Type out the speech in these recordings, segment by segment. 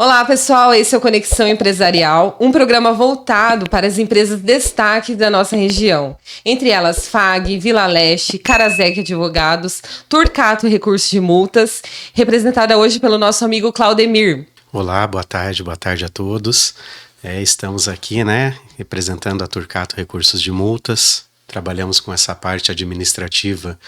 Olá, pessoal. Esse é o Conexão Empresarial, um programa voltado para as empresas de destaque da nossa região. Entre elas, FAG, Vila Leste, Carazec Advogados, Turcato Recursos de Multas, representada hoje pelo nosso amigo Claudemir. Olá, boa tarde a todos. Estamos aqui, representando a Turcato Recursos de Multas. Trabalhamos com essa parte administrativa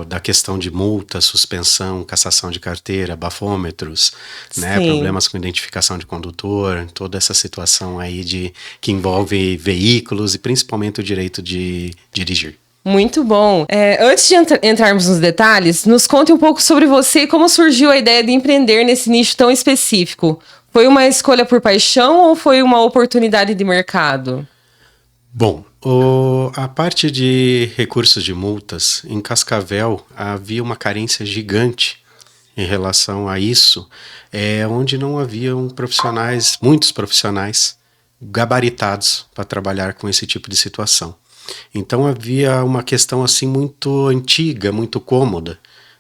da questão de multa, suspensão, cassação de carteira, bafômetros, problemas com identificação de condutor, toda essa situação aí que envolve veículos e principalmente o direito de dirigir. Muito bom. Antes de entrarmos nos detalhes, nos conte um pouco sobre você e como surgiu a ideia de empreender nesse nicho tão específico. Foi uma escolha por paixão ou foi uma oportunidade de mercado? Bom, a parte de recursos de multas, em Cascavel havia uma carência gigante em relação a isso, onde não haviam muitos profissionais gabaritados para trabalhar com esse tipo de situação. Então havia uma questão assim muito antiga, muito cômoda,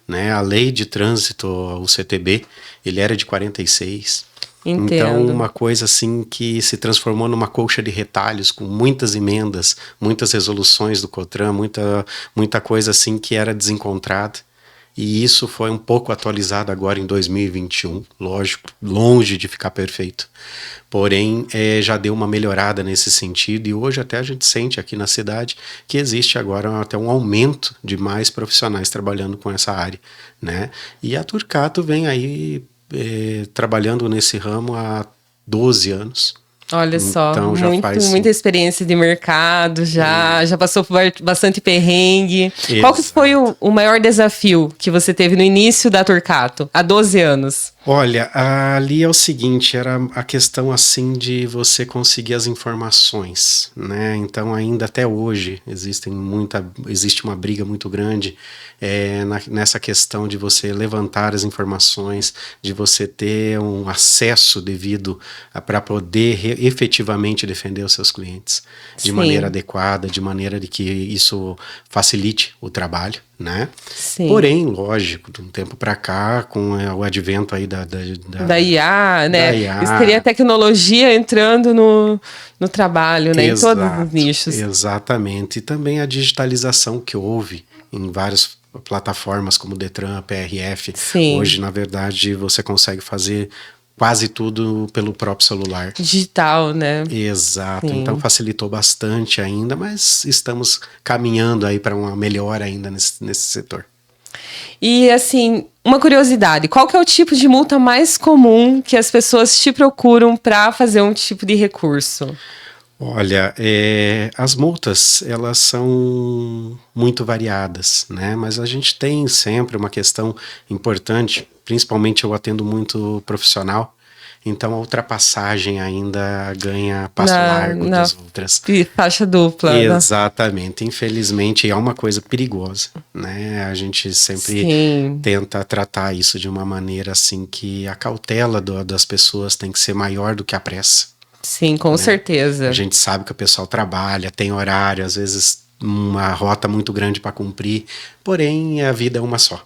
A lei de trânsito, o CTB, ele era de 46. Entendo. Então, uma coisa assim que se transformou numa colcha de retalhos, com muitas emendas, muitas resoluções do COTRAN, muita coisa assim que era desencontrada. E isso foi um pouco atualizado agora em 2021, lógico, longe de ficar perfeito. Porém, já deu uma melhorada nesse sentido e hoje até a gente sente aqui na cidade que existe agora até um aumento de mais profissionais trabalhando com essa área, E a Turcato vem aí trabalhando nesse ramo há 12 anos. Olha só, então, muita experiência de mercado, já passou por bastante perrengue. Exato. Qual que foi o maior desafio que você teve no início da Turcato, há 12 anos? Olha, ali é o seguinte, era a questão assim de você conseguir as informações, Então ainda até hoje existe uma briga muito grande nessa questão de você levantar as informações, de você ter um acesso devido para poder efetivamente defender os seus clientes de maneira adequada, de maneira de que isso facilite o trabalho, Sim. Porém, lógico, de um tempo para cá, com o advento aí da IA, da IA. Isso teria tecnologia entrando no trabalho, em todos os nichos. Exatamente. E também a digitalização que houve em várias plataformas como Detran, PRF. Sim. Hoje, na verdade, você consegue fazer quase tudo pelo próprio celular. Digital, Exato. Sim. Então facilitou bastante ainda, mas estamos caminhando aí para uma melhora ainda nesse setor. E assim, uma curiosidade, qual que é o tipo de multa mais comum que as pessoas te procuram para fazer um tipo de recurso? Olha, as multas, elas são muito variadas, Mas a gente tem sempre uma questão importante, principalmente eu atendo muito profissional, então a ultrapassagem ainda ganha passo largo das outras. Faixa dupla. Exatamente, infelizmente é uma coisa perigosa, A gente sempre tenta tratar isso de uma maneira assim que a cautela das pessoas tem que ser maior do que a pressa. Sim, com certeza. A gente sabe que o pessoal trabalha, tem horário, às vezes uma rota muito grande para cumprir, porém a vida é uma só.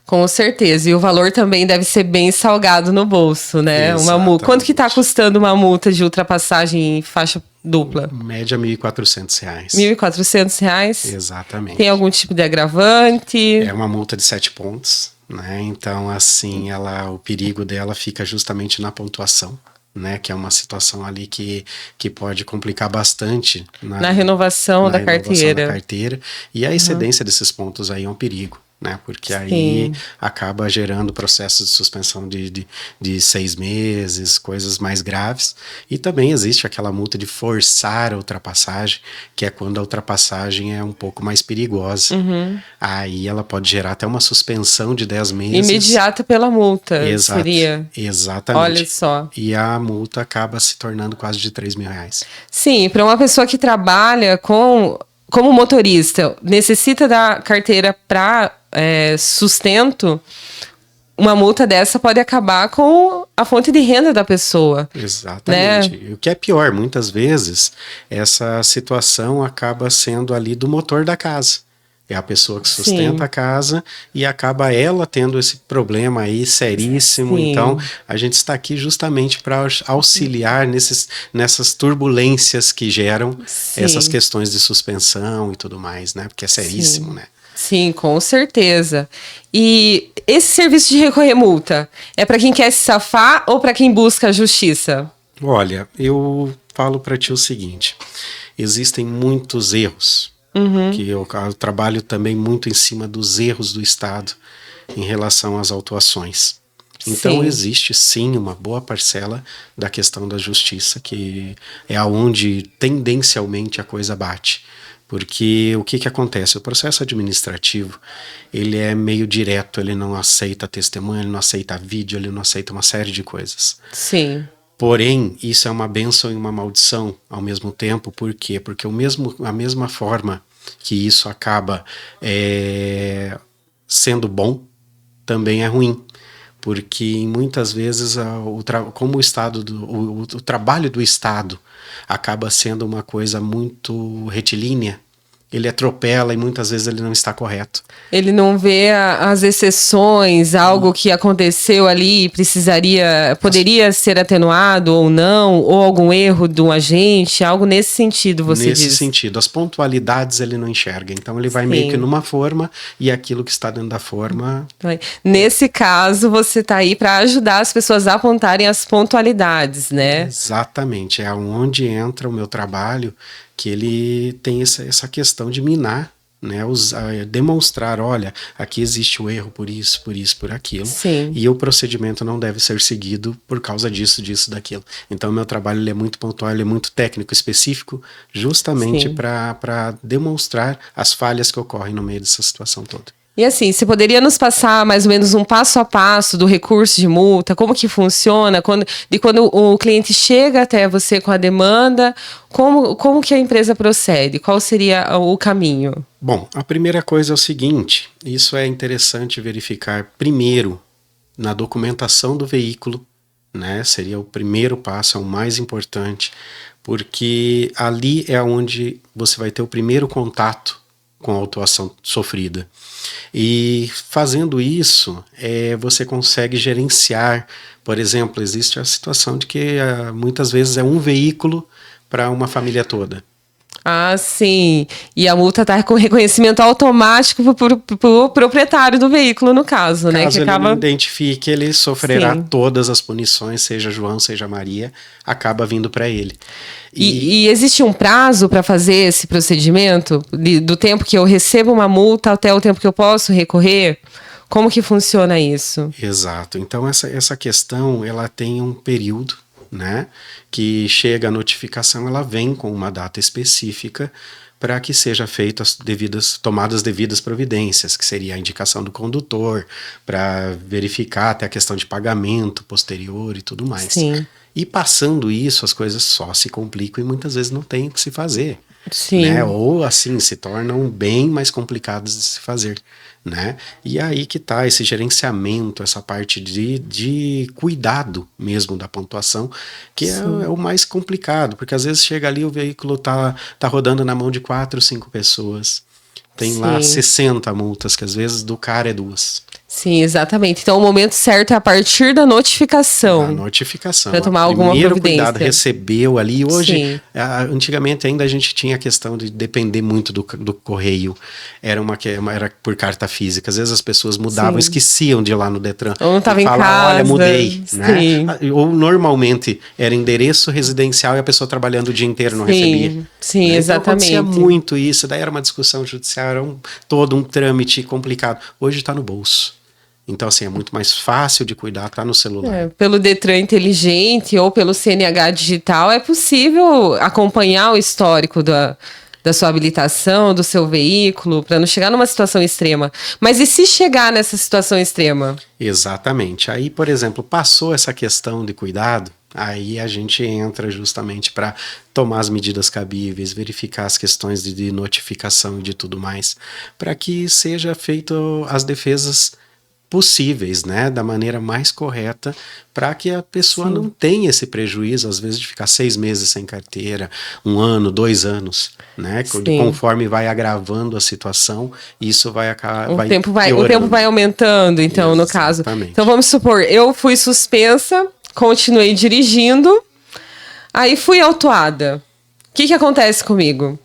Com certeza, e o valor também deve ser bem salgado no bolso, Uma multa. Quanto que está custando uma multa de ultrapassagem em faixa dupla? Média R$ 1.400. R$ 1.400? Exatamente. Tem algum tipo de agravante? É uma multa de 7 pontos, Então, assim, o perigo dela fica justamente na pontuação. Que é uma situação ali que pode complicar bastante na renovação da carteira. E a excedência desses pontos aí é um perigo, Porque aí acaba gerando processos de suspensão de 6 meses, coisas mais graves. E também existe aquela multa de forçar a ultrapassagem, que é quando a ultrapassagem é um pouco mais perigosa. Aí ela pode gerar até uma suspensão de 10 meses. Imediata pela multa, Exato, seria? Exatamente. Olha só. E a multa acaba se tornando quase de R$3.000. Sim, para uma pessoa que trabalha como motorista, necessita da carteira para sustento, uma multa dessa pode acabar com a fonte de renda da pessoa. Exatamente. E o que é pior, muitas vezes, essa situação acaba sendo ali do motor da casa. É a pessoa que sustenta Sim. a casa e acaba ela tendo esse problema aí seríssimo. Sim. Então, a gente está aqui justamente para auxiliar nessas turbulências que geram essas Sim. questões de suspensão e tudo mais, né? Porque é seríssimo, Sim. né? Sim, com certeza. E esse serviço de recorrer multa é para quem quer se safar ou para quem busca a justiça? Olha, eu falo para ti o seguinte: existem muitos erros, que eu trabalho também muito em cima dos erros do Estado em relação às autuações. Então Sim. existe sim uma boa parcela da questão da justiça, que é aonde tendencialmente a coisa bate. Porque o que acontece? O processo administrativo, ele é meio direto, ele não aceita testemunha, ele não aceita vídeo, ele não aceita uma série de coisas. Sim. Porém, isso é uma bênção e uma maldição ao mesmo tempo. Por quê? Porque a mesma forma que isso acaba sendo bom, também é ruim. Porque muitas vezes como o trabalho do Estado acaba sendo uma coisa muito retilínea, ele atropela e muitas vezes ele não está correto. Ele não vê as exceções, algo que aconteceu ali e poderia ser atenuado ou não, ou algum erro de um agente, algo nesse sentido, você Nesse diz. sentido, as pontualidades ele não enxerga. Então ele vai meio que Sim. numa forma e aquilo que está dentro da forma. Nesse caso, você está aí para ajudar as pessoas a apontarem as pontualidades, né? Exatamente, é onde entra o meu trabalho, que ele tem essa questão de minar, né, demonstrar, olha, aqui existe o erro por isso, por aquilo, Sim. e o procedimento não deve ser seguido por causa disso, daquilo. Então, o meu trabalho ele é muito pontual, ele é muito técnico, específico, justamente para demonstrar as falhas que ocorrem no meio dessa situação toda. E assim, você poderia nos passar mais ou menos um passo a passo do recurso de multa, como que funciona, quando o cliente chega até você com a demanda, como que a empresa procede? Qual seria o caminho? Bom, a primeira coisa é o seguinte, isso é interessante verificar primeiro na documentação do veículo, né? Seria o primeiro passo, é o mais importante, porque ali é onde você vai ter o primeiro contato com a autuação sofrida. E fazendo isso, você consegue gerenciar. Por exemplo, existe a situação de que muitas vezes é um veículo para uma família toda. Ah, sim. E a multa está com reconhecimento automático pro proprietário do veículo, no caso, né? Caso Que ele acaba. não identifique, ele sofrerá Sim. todas as punições, seja João, seja Maria, acaba vindo para ele. E existe um prazo para fazer esse procedimento? Do tempo que eu recebo uma multa até o tempo que eu posso recorrer? Como que funciona isso? Exato. Então, essa questão, ela tem um período, né? Que chega a notificação, ela vem com uma data específica para que seja feita tomadas devidas providências, que seria a indicação do condutor, para verificar até a questão de pagamento posterior e tudo mais. Sim. E passando isso, as coisas só se complicam e muitas vezes não tem o que se fazer. Sim. Né? Ou assim, se tornam bem mais complicadas de se fazer. Né? E aí que está esse gerenciamento, essa parte de cuidado mesmo da pontuação, que é o mais complicado, porque às vezes chega ali, o veículo tá rodando na mão de 4, 5 pessoas. Tem lá 60 multas, que às vezes do cara é 2. Sim, exatamente. Então, o momento certo é a partir da notificação. A notificação. Para tomar alguma primeiro providência. Cuidado, recebeu ali. Hoje, antigamente ainda a gente tinha a questão de depender muito do correio. Era por carta física. Às vezes as pessoas mudavam, esqueciam de ir lá no Detran. Ou não estava em casa. Olha, mudei. Sim. Né? Ou normalmente era endereço residencial e a pessoa trabalhando o dia inteiro não recebia. Sim, né? exatamente. Então acontecia muito isso. Daí era uma discussão judicial, era todo um trâmite complicado. Hoje está no bolso. Então, assim, é muito mais fácil de cuidar, tá no celular. Pelo Detran inteligente ou pelo CNH digital, é possível acompanhar o histórico da sua habilitação, do seu veículo, para não chegar numa situação extrema. Mas e se chegar nessa situação extrema? Exatamente. Aí, por exemplo, passou essa questão de cuidado, aí a gente entra justamente para tomar as medidas cabíveis, verificar as questões de notificação e de tudo mais, para que seja feito as defesas possíveis, né, da maneira mais correta, para que a pessoa não tenha esse prejuízo, às vezes, de ficar 6 meses sem carteira, 1 ano, 2 anos, né, conforme vai agravando a situação, isso vai acabar, o tempo vai aumentando, então, no caso. Então, vamos supor, eu fui suspensa, continuei dirigindo, aí fui autuada. O que acontece comigo?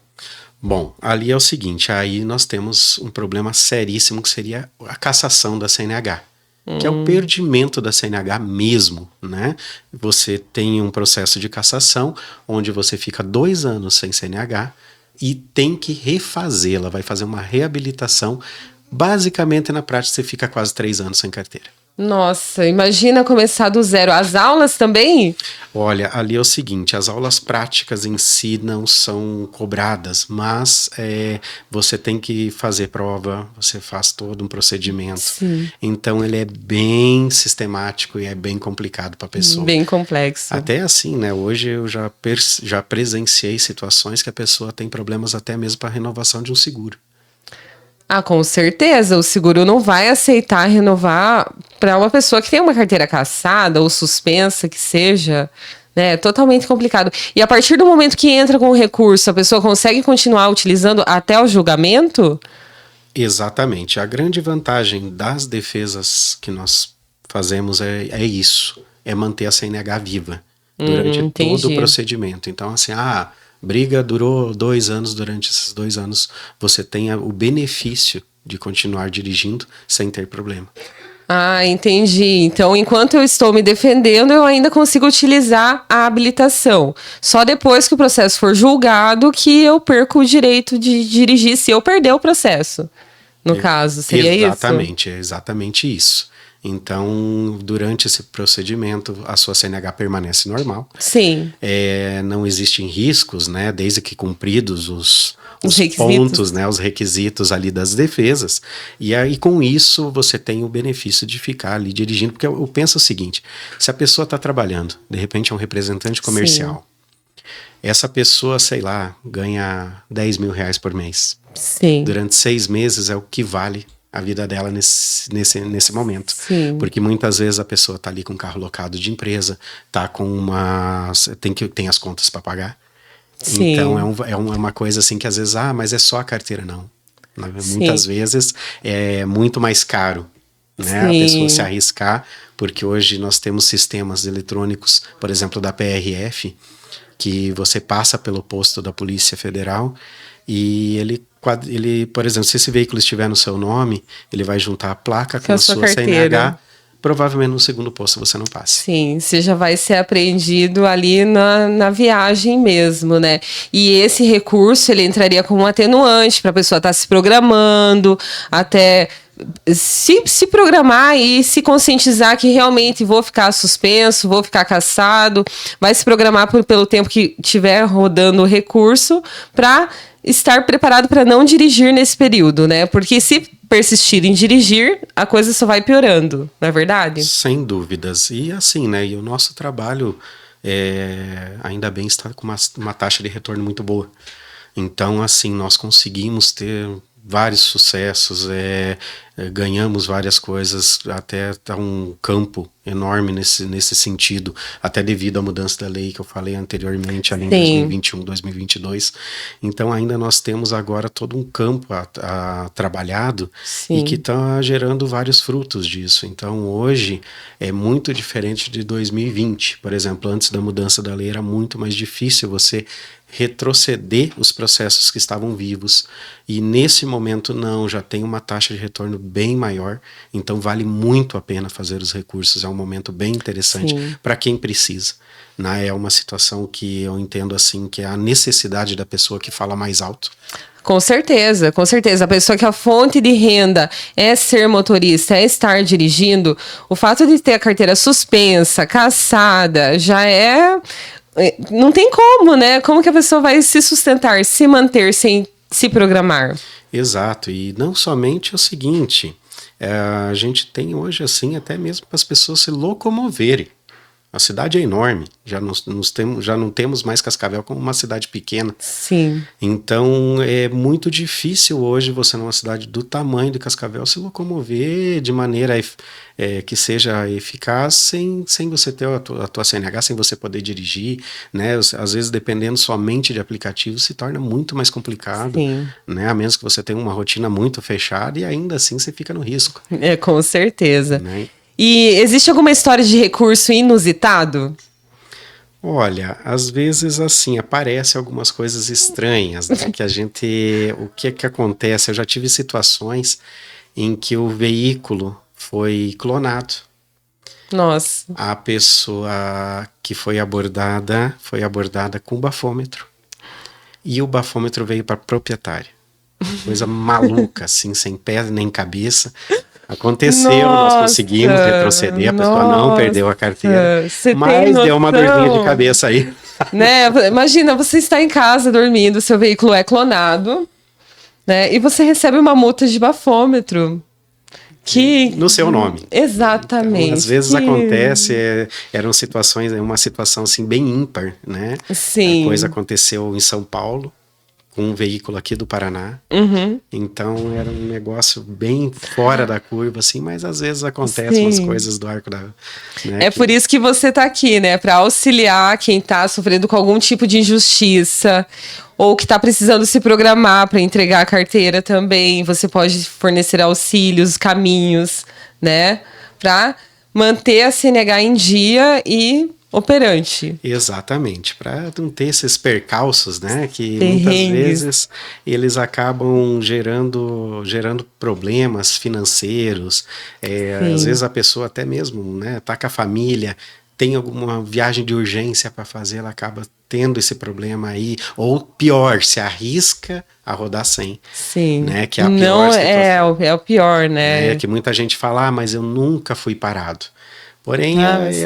Bom, ali é o seguinte, aí nós temos um problema seríssimo que seria a cassação da CNH, que é o perdimento da CNH mesmo, né? Você tem um processo de cassação onde você fica 2 anos sem CNH e tem que refazê-la, vai fazer uma reabilitação. Basicamente, na prática, você fica quase 3 anos sem carteira. Nossa, imagina começar do zero. As aulas também? Olha, ali é o seguinte, as aulas práticas em si não são cobradas, mas você tem que fazer prova, você faz todo um procedimento. Sim. Então ele é bem sistemático e é bem complicado para a pessoa. Bem complexo. Até assim, né? Hoje eu já presenciei situações que a pessoa tem problemas até mesmo para renovação de um seguro. Ah, com certeza, o seguro não vai aceitar renovar para uma pessoa que tem uma carteira cassada ou suspensa, que seja, né? É totalmente complicado. E a partir do momento que entra com o recurso, a pessoa consegue continuar utilizando até o julgamento? Exatamente. A grande vantagem das defesas que nós fazemos é isso, é manter a CNH viva durante todo o procedimento. Então, assim, briga durou 2 anos, durante esses 2 anos você tem o benefício de continuar dirigindo sem ter problema. Ah, entendi. Então, enquanto eu estou me defendendo, eu ainda consigo utilizar a habilitação. Só depois que o processo for julgado que eu perco o direito de dirigir, se eu perder o processo. No caso, seria exatamente, isso? É exatamente isso. Então, durante esse procedimento, a sua CNH permanece normal. Sim. Não existem riscos, né? Desde que cumpridos os requisitos. Pontos, né? Os requisitos ali das defesas. E aí, com isso, você tem o benefício de ficar ali dirigindo. Porque eu penso o seguinte, se a pessoa está trabalhando, de repente é um representante comercial. Sim. Essa pessoa, sei lá, ganha 10 mil reais por mês. Sim. Durante 6 meses é o que vale a vida dela nesse momento. Sim. Porque muitas vezes a pessoa está ali com um carro locado de empresa, tá com tem as contas para pagar. Sim. Então é uma coisa assim que às vezes, mas é só a carteira, não. Muitas vezes é muito mais caro, né? A pessoa se arriscar, porque hoje nós temos sistemas eletrônicos, por exemplo, da PRF, que você passa pelo posto da Polícia Federal e ele, por exemplo, se esse veículo estiver no seu nome, ele vai juntar a placa com a sua CNH. Provavelmente no segundo posto você não passa. Sim, você já vai ser apreendido ali na viagem mesmo, né? E esse recurso, ele entraria como um atenuante para a pessoa estar se programando, até se programar e se conscientizar que realmente vou ficar suspenso, vou ficar cassado, vai se programar pelo tempo que estiver rodando o recurso para estar preparado para não dirigir nesse período, né? Porque se persistir em dirigir, a coisa só vai piorando, não é verdade? Sem dúvidas. E assim, né? E o nosso trabalho, ainda bem, está com uma taxa de retorno muito boa. Então, assim, nós conseguimos ter vários sucessos, ganhamos várias coisas, até tá um campo enorme nesse sentido, até devido à mudança da lei que eu falei anteriormente, ali em 2021, 2022. Então ainda nós temos agora todo um campo trabalhado. Sim. E que está gerando vários frutos disso. Então hoje é muito diferente de 2020. Por exemplo, antes da mudança da lei era muito mais difícil você retroceder os processos que estavam vivos, e nesse momento não, já tem uma taxa de retorno bem maior, então vale muito a pena fazer os recursos, é um momento bem interessante para quem precisa, né? É uma situação que eu entendo assim, que é a necessidade da pessoa que fala mais alto. Com certeza, com certeza. A pessoa que a fonte de renda é ser motorista, é estar dirigindo, o fato de ter a carteira suspensa, cassada, já não tem como, né? Como que a pessoa vai se sustentar, se manter sem se programar? Exato, e não somente o seguinte, a gente tem hoje assim até mesmo para as pessoas se locomoverem. A cidade é enorme, já não temos mais Cascavel como uma cidade pequena. Sim. Então é muito difícil hoje você numa cidade do tamanho de Cascavel se locomover de maneira que seja eficaz sem você ter a tua CNH, sem você poder dirigir, né? Às vezes dependendo somente de aplicativos se torna muito mais complicado, Sim. né? A menos que você tenha uma rotina muito fechada e ainda assim você fica no risco. Com certeza. Né? E existe alguma história de recurso inusitado? Olha, às vezes assim, aparecem algumas coisas estranhas, né? O que acontece? Eu já tive situações em que o veículo foi clonado. Nossa. A pessoa que foi abordada com bafômetro. E o bafômetro veio para proprietária. Coisa maluca, assim, sem pé nem cabeça. Aconteceu, nós conseguimos retroceder, a pessoa não perdeu a carteira, mas deu uma dorzinha de cabeça aí. Né? Imagina, você está em casa dormindo, seu veículo é clonado, né? E você recebe uma multa de bafômetro. No seu nome. Exatamente. Então, às vezes acontece, eram situações, uma situação assim bem ímpar, né? Sim. A coisa aconteceu em São Paulo, com um veículo aqui do Paraná. Uhum. Então era um negócio bem fora da curva, assim, mas às vezes acontecem umas coisas do arco da... Né, por isso que você está aqui, né? Para auxiliar quem está sofrendo com algum tipo de injustiça ou que está precisando se programar para entregar a carteira também. Você pode fornecer auxílios, caminhos, né? Para manter a CNH em dia e operante. Exatamente, para não ter esses percalços, né, que muitas vezes eles acabam gerando problemas financeiros, às vezes a pessoa até mesmo, né, tá com a família, tem alguma viagem de urgência para fazer, ela acaba tendo esse problema aí, ou pior, se arrisca a rodar sem. Sim. Né, que é a pior situação. É o pior, né? É que muita gente fala, mas eu nunca fui parado. Porém,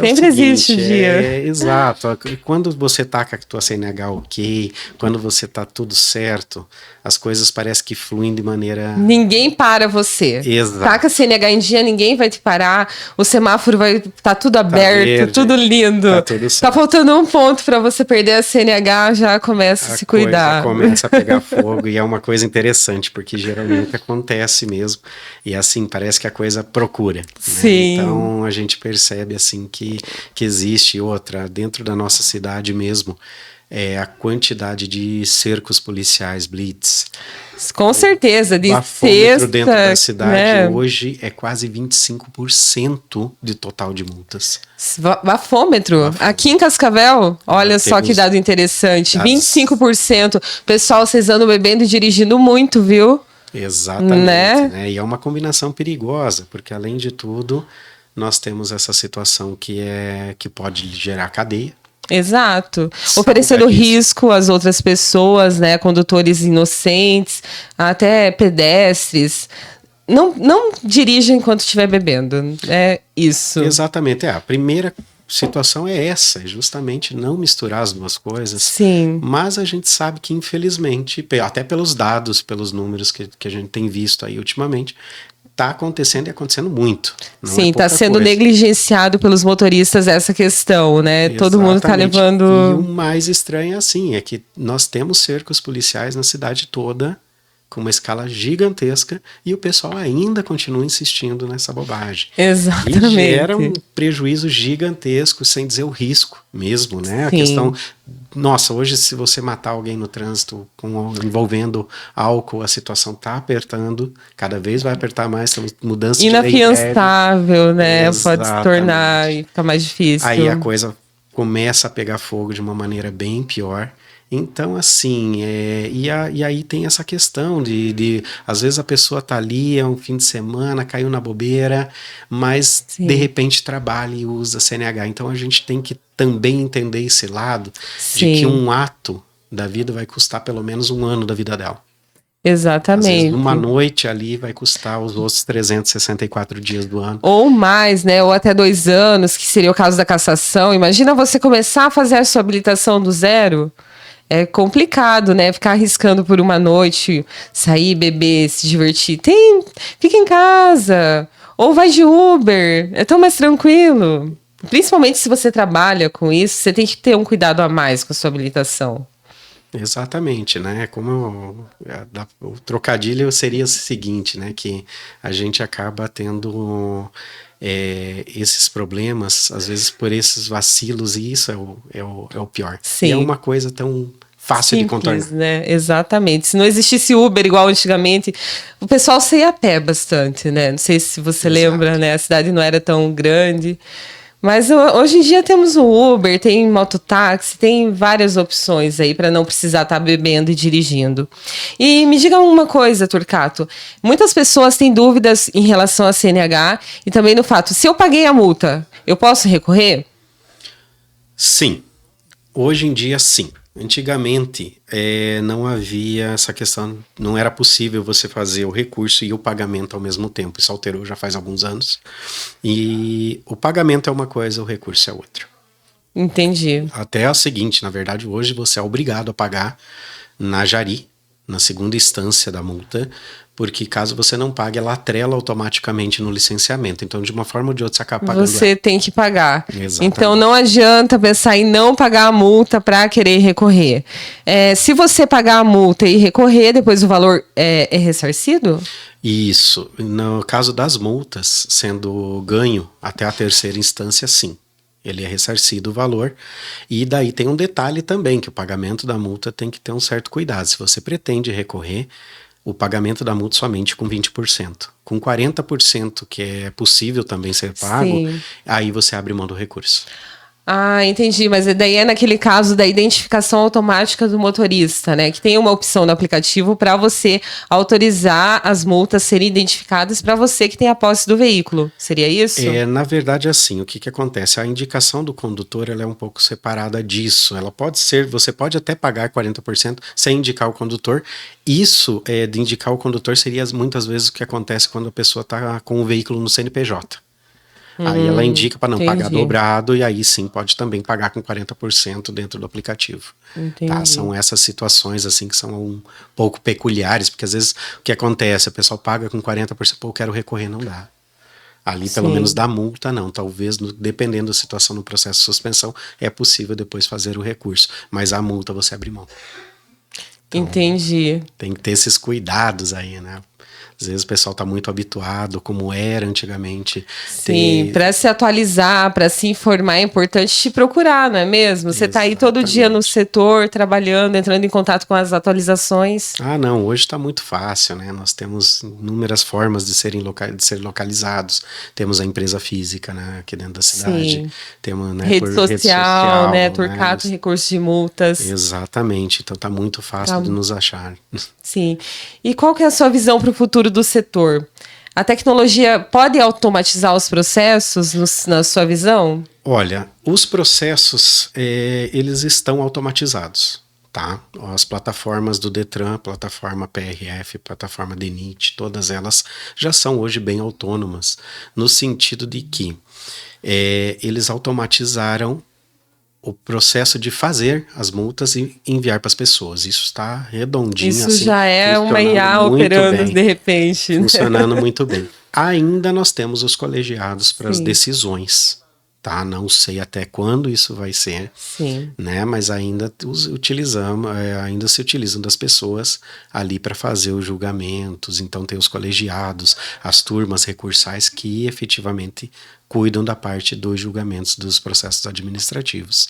sempre existe o dia. Exato. Quando você tá com a tua CNH ok, quando você tá tudo certo, as coisas parecem que fluem de maneira... Ninguém para você. Exato. Tá com a CNH em dia, ninguém vai te parar. O semáforo vai tá tudo aberto, verde, tudo lindo. Tá tudo certo. Tá faltando um ponto para você perder a CNH, já começa a se cuidar. Começa a pegar fogo e é uma coisa interessante, porque geralmente acontece mesmo. E assim, parece que a coisa procura. Sim. Né? Então, a gente percebe assim que existe outra dentro da nossa cidade mesmo, a quantidade de cercos policiais, blitz. Com certeza, de bafômetro dentro da cidade, né? Hoje é quase 25% de total de multas. Bafômetro? Aqui em Cascavel, olha só que dado interessante, 25%. Pessoal, vocês andam bebendo e dirigindo muito, viu? Exatamente, né? E é uma combinação perigosa, porque além de tudo, nós temos essa situação que pode gerar cadeia. Exato. Oferecendo risco às outras pessoas, né? Condutores inocentes, até pedestres. Não dirija enquanto estiver bebendo. É isso. Exatamente. A primeira situação é essa, é justamente não misturar as duas coisas. Sim. Mas a gente sabe que, infelizmente, até pelos dados, pelos números que a gente tem visto aí ultimamente, está acontecendo e acontecendo muito. Sim, está sendo negligenciado pelos motoristas essa questão, né? Exatamente. Todo mundo está levando... E o mais estranho é que nós temos cercos policiais na cidade toda, com uma escala gigantesca, e o pessoal ainda continua insistindo nessa bobagem. Exatamente. E gera um prejuízo gigantesco, sem dizer o risco mesmo, né? Sim. A questão... Nossa, hoje se você matar alguém no trânsito envolvendo álcool, a situação está apertando, cada vez vai apertar mais, temos mudanças de lei. Inafiançável, né? Pode se tornar e ficar mais difícil. Aí a coisa começa a pegar fogo de uma maneira bem pior. Então, assim, e aí tem essa questão de às vezes a pessoa tá ali, é um fim de semana, caiu na bobeira, mas de repente trabalha e usa CNH. Então a gente tem que também entender esse lado de que um ato da vida vai custar pelo menos um ano da vida dela. Exatamente. Às vezes, uma noite ali vai custar os outros 364 dias do ano. Ou mais, né? Ou até 2 anos, que seria o caso da cassação. Imagina você começar a fazer a sua habilitação do zero. É complicado, né? Ficar arriscando por uma noite, sair, beber, se divertir. Fica em casa. Ou vai de Uber. É tão mais tranquilo. Principalmente se você trabalha com isso, você tem que ter um cuidado a mais com a sua habilitação. Exatamente, né? O trocadilho seria o seguinte, né? Que a gente acaba tendo esses problemas, às vezes por esses vacilos, e isso é o pior. Sim. E é uma coisa tão fácil de contornar. Né? Exatamente. Se não existisse Uber igual antigamente, o pessoal saía a pé bastante, né? Não sei se você lembra, né? A cidade não era tão grande. Mas hoje em dia temos o Uber, tem mototáxi, tem várias opções aí para não precisar estar bebendo e dirigindo. E me diga uma coisa, Turcato. Muitas pessoas têm dúvidas em relação à CNH e também no fato, se eu paguei a multa, eu posso recorrer? Sim. Hoje em dia, sim. Antigamente, não havia essa questão, não era possível você fazer o recurso e o pagamento ao mesmo tempo. Isso alterou já faz alguns anos. E o pagamento é uma coisa, o recurso é outra. Entendi. Até a seguinte, na verdade, hoje você é obrigado a pagar na Jari, na segunda instância da multa, porque caso você não pague, ela atrela automaticamente no licenciamento. Então, de uma forma ou de outra, você acaba pagando. Você tem que pagar. Exatamente. Então, não adianta pensar em não pagar a multa para querer recorrer. Se você pagar a multa e recorrer, depois o valor é ressarcido? Isso. No caso das multas, sendo ganho até a terceira instância, sim. Ele é ressarcido o valor. E daí tem um detalhe também, que o pagamento da multa tem que ter um certo cuidado. Se você pretende recorrer, o pagamento da multa somente com 20%. Com 40%, que é possível também ser pago, sim, aí você abre mão do recurso. Ah, entendi, mas daí é naquele caso da identificação automática do motorista, né? Que tem uma opção no aplicativo para você autorizar as multas serem identificadas para você que tem a posse do veículo. Seria isso? Na verdade, assim, o que acontece? A indicação do condutor, ela é um pouco separada disso. Ela pode ser, você pode até pagar 40% sem indicar o condutor. Isso, de indicar o condutor, seria muitas vezes o que acontece quando a pessoa está com o veículo no CNPJ. Aí ela indica para não pagar dobrado e aí sim pode também pagar com 40% dentro do aplicativo. Tá? São essas situações assim que são um pouco peculiares, porque às vezes o que acontece, a pessoa paga com 40%, pô, eu quero recorrer, não dá. Ali pelo menos da multa não, talvez dependendo da situação no processo de suspensão é possível depois fazer o recurso, mas a multa você abre mão. Então, entendi. Tem que ter esses cuidados aí, né? Às vezes o pessoal está muito habituado, como era antigamente. Sim, para se atualizar, para se informar, é importante te procurar, não é mesmo? Você está aí todo dia no setor, trabalhando, entrando em contato com as atualizações. Ah, não, hoje está muito fácil, né? Nós temos inúmeras formas de ser localizados. Temos a empresa física, né, aqui dentro da cidade. Sim. Temos, né, rede social, né? Turcato, recursos de multas. Exatamente, então está muito fácil de nos achar. Sim. E qual que é a sua visão para o futuro do setor? A tecnologia pode automatizar os processos, na sua visão? Olha, os processos, eles estão automatizados, tá? As plataformas do Detran, plataforma PRF, plataforma DENIT, todas elas já são hoje bem autônomas, no sentido de que eles automatizaram o processo de fazer as multas e enviar para as pessoas. Isso está redondinho. Isso assim, já é uma IA operando bem, de repente. Funcionando muito bem. Ainda nós temos os colegiados para as decisões. Tá? Não sei até quando isso vai ser, né? Mas ainda ainda se utilizam das pessoas ali para fazer os julgamentos. Então tem os colegiados, as turmas recursais que efetivamente cuidam da parte dos julgamentos dos processos administrativos.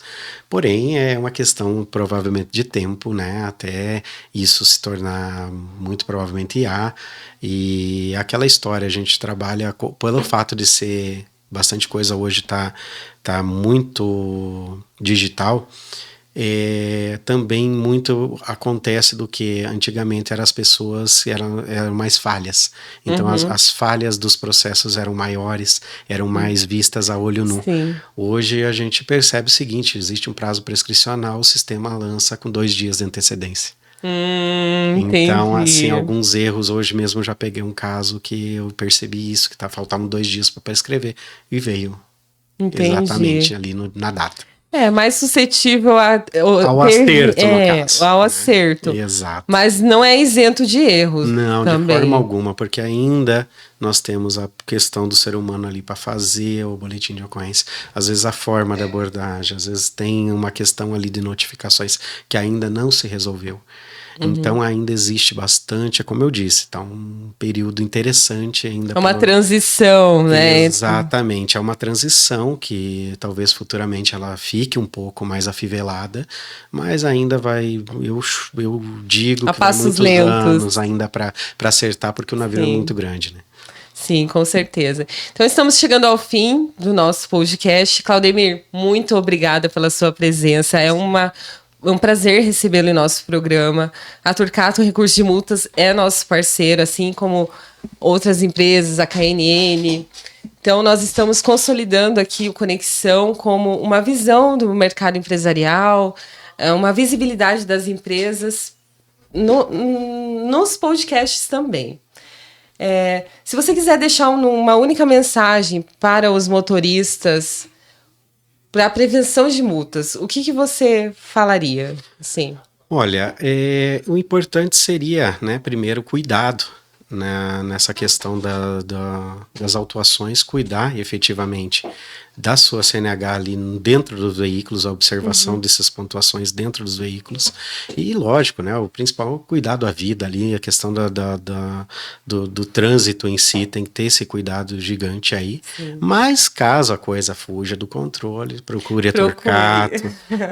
Porém, é uma questão provavelmente de tempo, né? Até isso se tornar muito provavelmente IA. E aquela história, a gente trabalha pelo fato de ser bastante coisa hoje tá muito digital, também muito acontece do que antigamente as pessoas eram mais falhas. Então as falhas dos processos eram maiores, eram mais vistas a olho nu. Hoje a gente percebe o seguinte, existe um prazo prescricional, o sistema lança com 2 dias de antecedência. Então, assim, alguns erros, hoje mesmo eu já peguei um caso que eu percebi isso, que faltavam 2 dias para prescrever, e veio exatamente ali na data. mais suscetível ao acerto, no caso. Ao acerto. Exato. Mas não é isento de erros. Não, também. de forma alguma, porque ainda nós temos a questão do ser humano ali para fazer o boletim de ocorrência. Às vezes a forma da abordagem, às vezes tem uma questão ali de notificações que ainda não se resolveu. Então ainda existe bastante, como eu disse, está um período interessante ainda. É uma transição, né? Exatamente, é uma transição que talvez futuramente ela fique um pouco mais afivelada, mas ainda vai, eu digo que vai muitos anos ainda para acertar, porque o navio é muito grande, né? Sim, com certeza. Então estamos chegando ao fim do nosso podcast. Claudemir, muito obrigada pela sua presença. É um prazer recebê-lo em nosso programa. A Turcato Recursos de Multas é nosso parceiro, assim como outras empresas, a KNN. Então, nós estamos consolidando aqui o Conexão como uma visão do mercado empresarial, uma visibilidade das empresas nos podcasts também. Se você quiser deixar uma única mensagem para os motoristas para a prevenção de multas, o que você falaria? Sim. Olha, o importante seria, né, primeiro, cuidado, né, nessa questão das autuações, cuidar efetivamente da sua CNH ali dentro dos veículos, a observação dessas pontuações dentro dos veículos. E lógico, né, o principal é o cuidado à vida ali, a questão do trânsito em si, tem que ter esse cuidado gigante aí. Sim. Mas caso a coisa fuja do controle, procure a Turcato,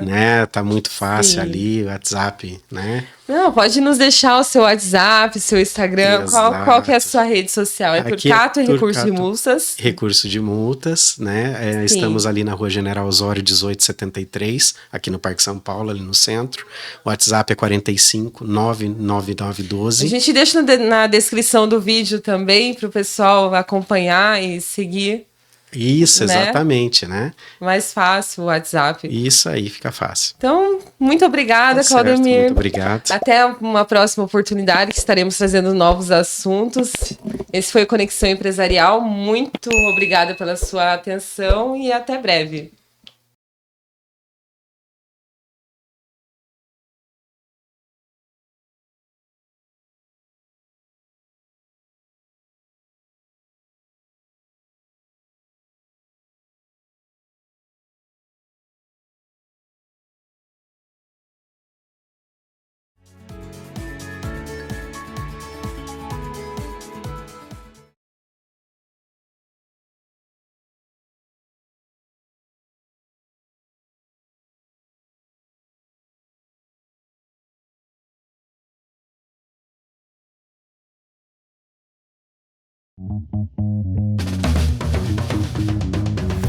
né, tá muito fácil. Sim. Ali, o WhatsApp, né. Não, pode nos deixar o seu WhatsApp, seu Instagram, qual que é a sua rede social? É Turcato e Recursos de Multas? Recursos de Multas, né, estamos ali na Rua General Osório 1873, aqui no Parque São Paulo, ali no centro. O WhatsApp é 45 99912. A gente deixa na descrição do vídeo também para o pessoal acompanhar e seguir. Isso, exatamente, né? Mais fácil o WhatsApp. Isso aí, fica fácil. Então, muito obrigada, Claudemir. Muito obrigado. Até uma próxima oportunidade, que estaremos trazendo novos assuntos. Esse foi o Conexão Empresarial. Muito obrigada pela sua atenção e até breve.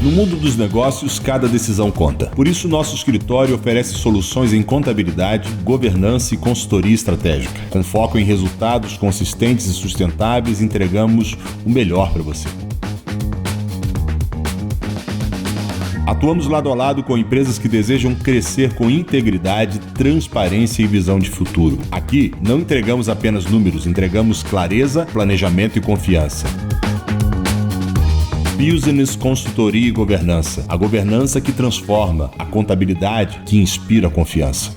No mundo dos negócios, cada decisão conta. Por isso, nosso escritório oferece soluções em contabilidade, governança e consultoria estratégica. Com foco em resultados consistentes e sustentáveis, entregamos o melhor para você. Atuamos lado a lado com empresas que desejam crescer com integridade, transparência e visão de futuro. Aqui, não entregamos apenas números, entregamos clareza, planejamento e confiança. Business, consultoria e governança. A governança que transforma, a contabilidade que inspira a confiança.